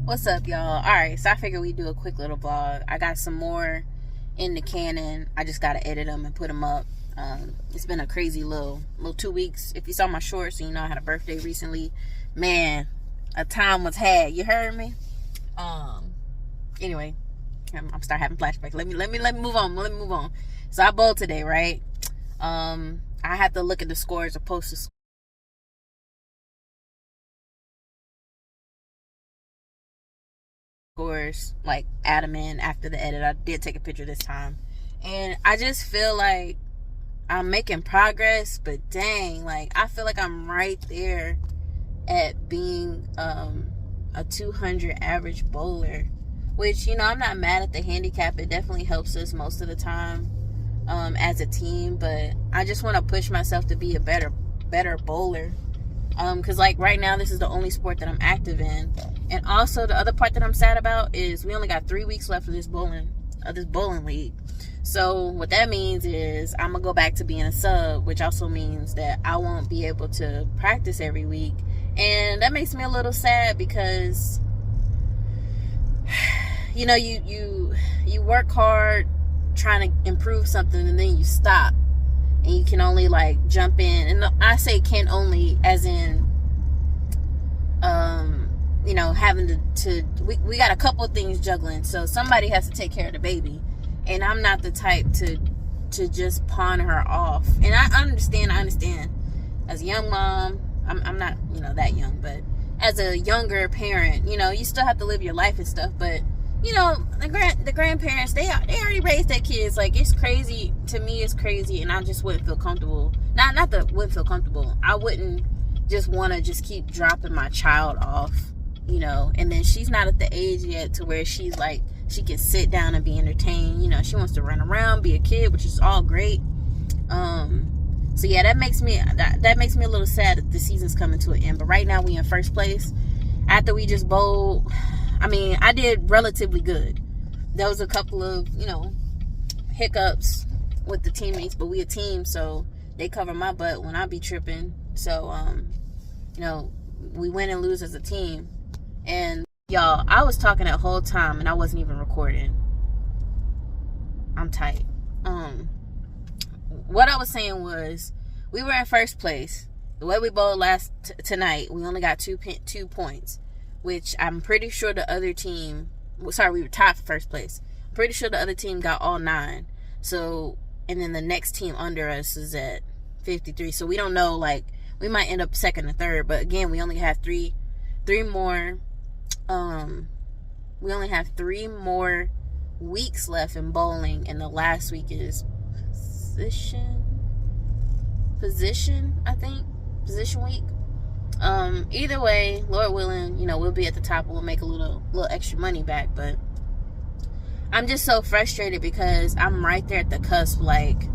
What's up, y'all? Alright, so I figured we'd do a quick little vlog. I got some more in the cannon. I just gotta edit them and put them up. It's been a crazy little 2 weeks. If you saw my shorts and you know I had a birthday recently, man, a time was had. You heard me? Anyway, I'm start having flashbacks. Let me move on. So I bowled today, right? I had to look at the scores or post the scores, like add them in after the edit. I did take a picture this time, and I just feel like I'm making progress, but dang, like I feel like I'm right there at being a 200 average bowler, which, you know, I'm not mad at the handicap. It definitely helps us most of the time as a team, but I just want to push myself to be a better bowler, because like right now this is the only sport that I'm active in. And also the other part that I'm sad about is we only got 3 weeks left of this bowling league. So what that means is I'm gonna go back to being a sub, which also means that I won't be able to practice every week, and that makes me a little sad because, you know, you work hard trying to improve something, and then you stop, and you can only like jump in. And I say can only as in you know, having to we got a couple of things juggling, so somebody has to take care of the baby, and I'm not the type to just pawn her off. And I understand as a young mom, I'm not, you know, that young, but as a younger parent, you know, you still have to live your life and stuff. But you know, the grandparents, they already raised their kids. Like, it's crazy to me. It's crazy, and I just wouldn't feel comfortable. Wouldn't feel comfortable. I wouldn't just want to just keep dropping my child off, you know, and then she's not at the age yet to where she's like, she can sit down and be entertained. You know, she wants to run around, be a kid, which is all great. So yeah, that makes me a little sad that the season's coming to an end. But right now we in first place. After we just bowled, I mean, I did relatively good. There was a couple of, you know, hiccups with the teammates, but we a team, so they cover my butt when I be tripping. So you know, we win and lose as a team. And y'all, I was talking that whole time and I wasn't even recording. I'm tight. What I was saying was, we were in first place. The way we bowled tonight, we only got 2 points, which I'm pretty sure the other team, we were tied for first place. I'm pretty sure the other team got all 9. So, and then the next team under us is at 53. So we don't know, like, we might end up second or third. But again, we only have three more. We only have 3 more weeks left in bowling, and the last week is position week. Either way, Lord willing, you know, we'll be at the top and we'll make a little extra money back. But I'm just so frustrated because I'm right there at the cusp, like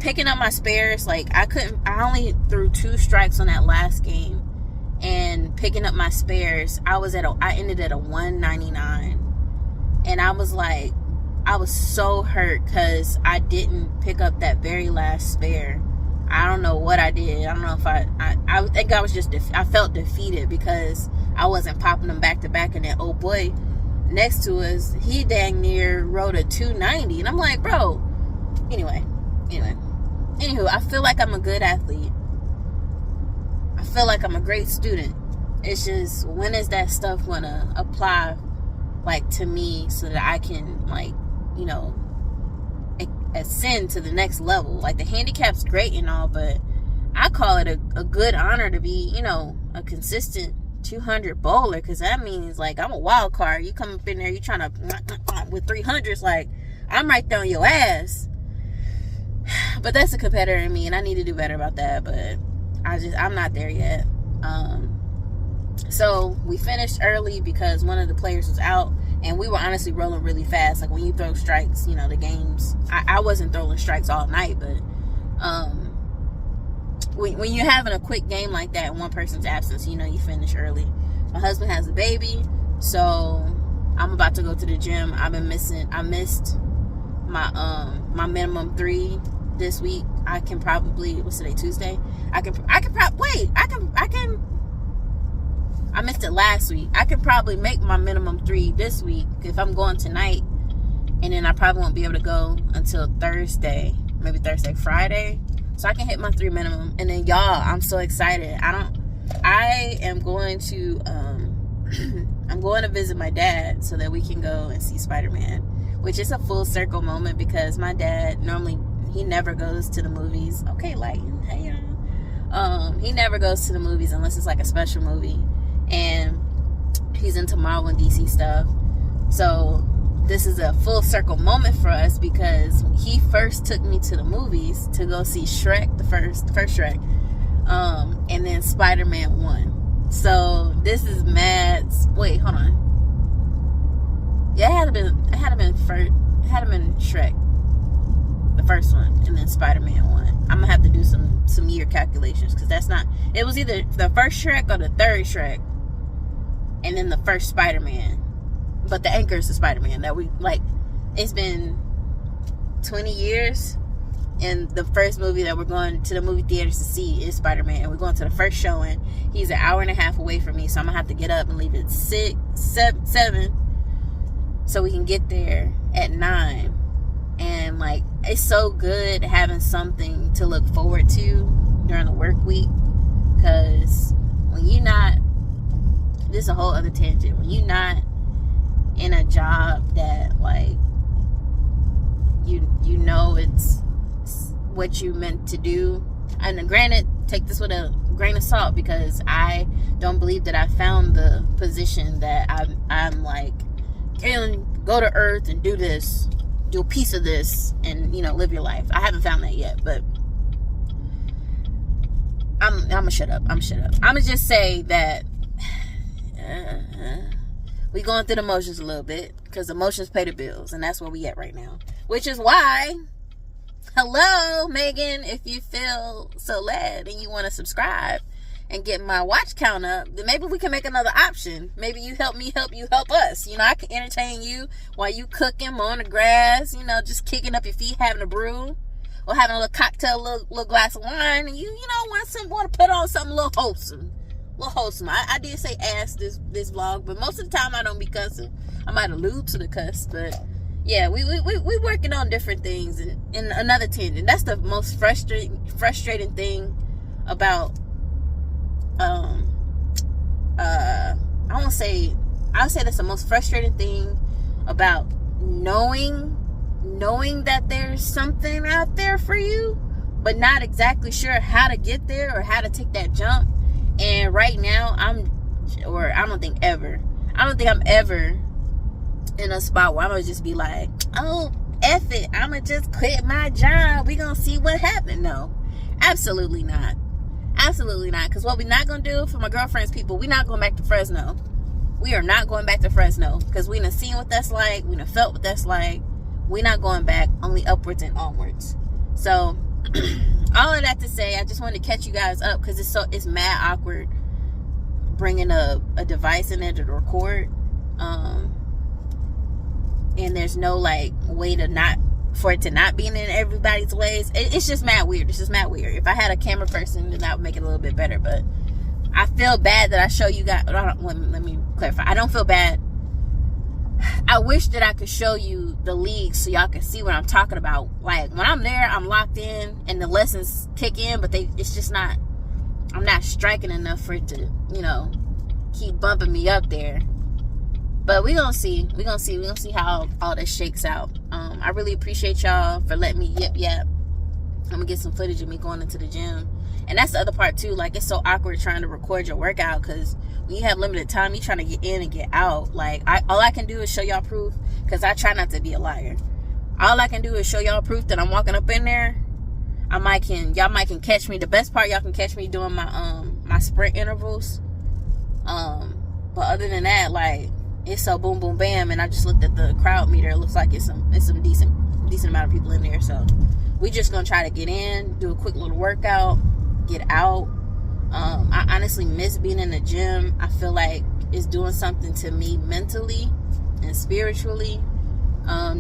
picking up my spares. Like, I only threw 2 strikes on that last game, and picking up my spares, I ended at a 199, and I was like, I was so hurt because I didn't pick up that very last spare. I don't know what I did. I don't know if I think I was just, I felt defeated because I wasn't popping them back to back. And that old boy next to us, he dang near rode a 290. And I'm like, bro, anyway, I feel like I'm a good athlete. I feel like I'm a great student. It's just, when is that stuff gonna apply, like, to me, so that I can, like, you know, ascend to the next level? Like, the handicap's great and all, but I call it a good honor to be, you know, a consistent 200 bowler, because that means, like, I'm a wild card. You come up in there, you trying to with 300s, like, I'm right there on your ass. But that's a competitor in me, and I need to do better about that. But I'm not there yet. So we finished early because one of the players was out, and we were honestly rolling really fast. Like, when you throw strikes, you know, the games, I wasn't throwing strikes all night, but when you're having a quick game like that in one person's absence, you know, you finish early. My husband has a baby, so I'm about to go to the gym. I missed my minimum 3 this week. I can probably, what's today, Tuesday? I missed it last week. I could probably make my minimum 3 this week if I'm going tonight. And then I probably won't be able to go until Thursday. Maybe Thursday, Friday. So I can hit my 3 minimum. And then y'all, I'm so excited. I am going to I'm going to visit my dad so that we can go and see Spider-Man, which is a full circle moment because my dad normally, he never goes to the movies. Okay, Lighten, hey y'all. He never goes to the movies unless it's like a special movie, and he's into Marvel and DC stuff. So this is a full circle moment for us because he first took me to the movies to go see Shrek, the first Shrek, and then Spider-Man 1. So this is Matt's. Wait, hold on. Yeah, it had to been Shrek, the first one, and then Spider-Man 1. I'm gonna have to do some year calculations because that's not. It was either the first Shrek or the third Shrek, and then the first Spider-Man. But the anchor is the Spider-Man that we like. It's been 20 years. And the first movie that we're going to the movie theaters to see is Spider-Man. And we're going to the first showing. He's an hour and a half away from me. So I'm going to have to get up and leave at 7. So we can get there at 9. And, like, it's so good having something to look forward to during the work week. Because when you're not... This is a whole other tangent. When you're not in a job that, like, you know it's what you meant to do, and granted, take this with a grain of salt because I don't believe that I found the position that I'm like, Kaylin, go to Earth and do this, do a piece of this, and live your life. I haven't found that yet, but I'm gonna shut up. I'm gonna just say that we going through the motions a little bit because emotions pay the bills, and that's where we at right now. Which is why, hello, Megan, if you feel so led and you want to subscribe and get my watch count up, then maybe we can make another option. Maybe you help me help you help us. I can entertain you while you cooking, mowing the grass, just kicking up your feet, having a brew, or having a little cocktail, little glass of wine, and you want to put on something a little wholesome. I did say ass this vlog, but most of the time I don't be cussing. I might allude to the cuss, but yeah, we working on different things. And another tangent, that's the most frustrating thing about I'll say that's the most frustrating thing about knowing that there's something out there for you, but not exactly sure how to get there or how to take that jump. And right now I don't think I'm ever in a spot where I'm gonna just be like, oh, F it, I'm gonna just quit my job, we gonna see what happens. No, absolutely not. Because what we're not gonna do, for my girlfriend's people, we're not going back to Fresno. We are not going back to Fresno because we done seen what that's like, we done felt what that's like. We're not going back, only upwards and onwards. So all of that to say, I just wanted to catch you guys up because it's mad awkward bringing a device in there to record, and there's no like way for it to not be in everybody's ways. It's just mad weird. If I had a camera person, then that would make it a little bit better. But I feel bad that I show you guys. Let me clarify. I don't feel bad. I wish that I could show you the leagues so y'all can see what I'm talking about. Like, when I'm there, I'm locked in and the lessons kick in, but it's just not, I'm not striking enough for it to, keep bumping me up there. But we're gonna see how all this shakes out. I really appreciate y'all for letting me yip. I'm gonna get some footage of me going into the gym. And that's the other part too. Like, it's so awkward trying to record your workout because when you have limited time, you're trying to get in and get out. Like, all I can do is show y'all proof because I try not to be a liar. All I can do is show y'all proof that I'm walking up in there. Y'all might can catch me. The best part, y'all can catch me doing my sprint intervals. But other than that, like, it's so boom boom bam. And I just looked at the crowd meter. It looks like it's some decent amount of people in there. So we just gonna try to get in, do a quick little workout, get out. I honestly miss being in the gym. I feel like it's doing something to me mentally and spiritually,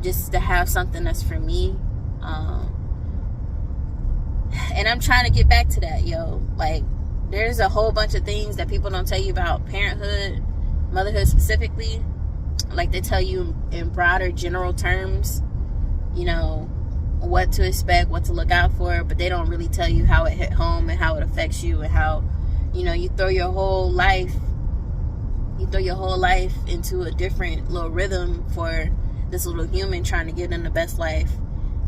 just to have something that's for me. And I'm trying to get back to that, yo. Like, there's a whole bunch of things that people don't tell you about parenthood, motherhood specifically. Like, they tell you in broader general terms, you know, what to expect, what to look out for, but they don't really tell you how it hit home and how it affects you, and how, you know, you throw your whole life into a different little rhythm for this little human, trying to give them the best life,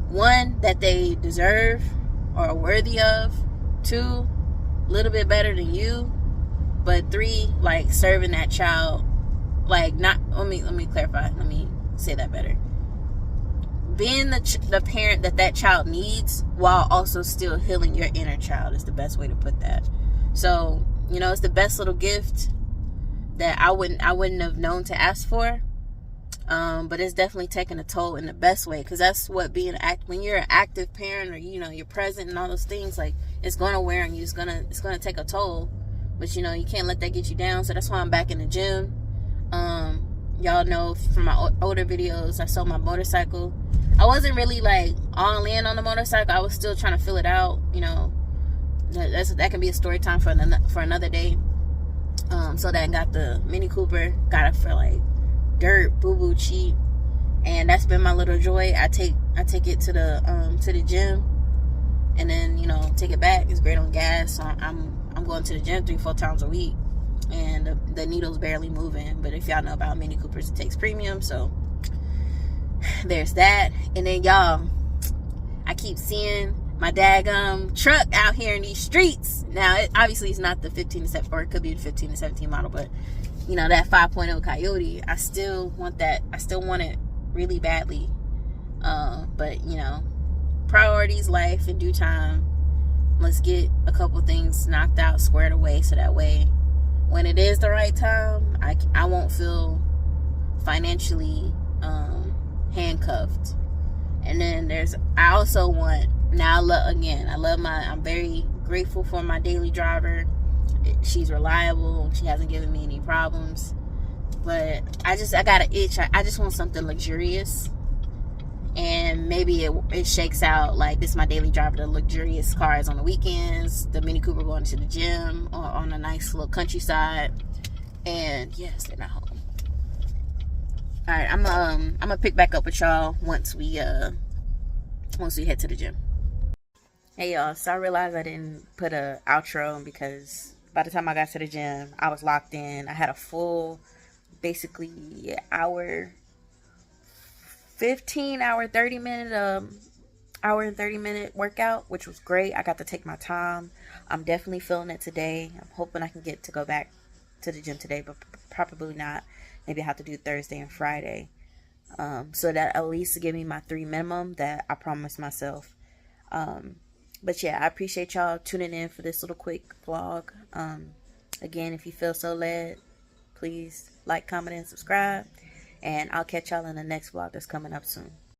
one, that they deserve or are worthy of, two, a little bit better than you, but three, like, serving that child, like, not, let me clarify, let me say that better. Being the parent that child needs, while also still healing your inner child, is the best way to put that. So, you know, it's the best little gift that I wouldn't have known to ask for. But it's definitely taking a toll in the best way, because that's what when you're an active parent, or, you know, you're present and all those things, like, it's gonna wear on you. It's gonna take a toll, but, you know, you can't let that get you down. So that's why I'm back in the gym. Y'all know from my older videos, I sold my motorcycle. I wasn't really like all in on the motorcycle. I was still trying to fill it out. You know, that can be a story time for another day. So that got the Mini Cooper, got it for like dirt, boo cheap, and that's been my little joy. I take it to the gym, and then, you know, take it back. It's great on gas. So I'm going to the gym 3-4 times a week, and the needle's barely moving. But if y'all know about Mini Coopers, it takes premium, so there's that. And then, y'all, I keep seeing my daggum truck out here in these streets. Now, obviously it's not the 15 to 17, or it could be the 15 to 17 model, but, you know, that 5.0 Coyote, I still want that. I still want it really badly. But, you know, priorities, life, in due time. Let's get a couple things knocked out, squared away, so that way, when it is the right time, I won't feel financially handcuffed. And then I also want, I'm very grateful for my daily driver. She's reliable. She hasn't given me any problems. But I got an itch. I just want something luxurious. And maybe it shakes out like this: my daily driver, the luxurious cars on the weekends, the Mini Cooper going to the gym, or on a nice little countryside. And yes, they're not home. All right, I'm gonna pick back up with y'all once we head to the gym. Hey y'all, so I realized I didn't put a outro, because by the time I got to the gym, I was locked in. I had a full, basically, hour and 30 minute workout, which was great. I got to take my time. I'm definitely feeling it today. I'm hoping I can get to go back to the gym today, but probably not. Maybe I have to do Thursday and Friday, so that at least give me my 3 minimum that I promised myself. But yeah, I appreciate y'all tuning in for this little quick vlog. Again, if you feel so led, please like, comment, and subscribe. And I'll catch y'all in the next vlog that's coming up soon.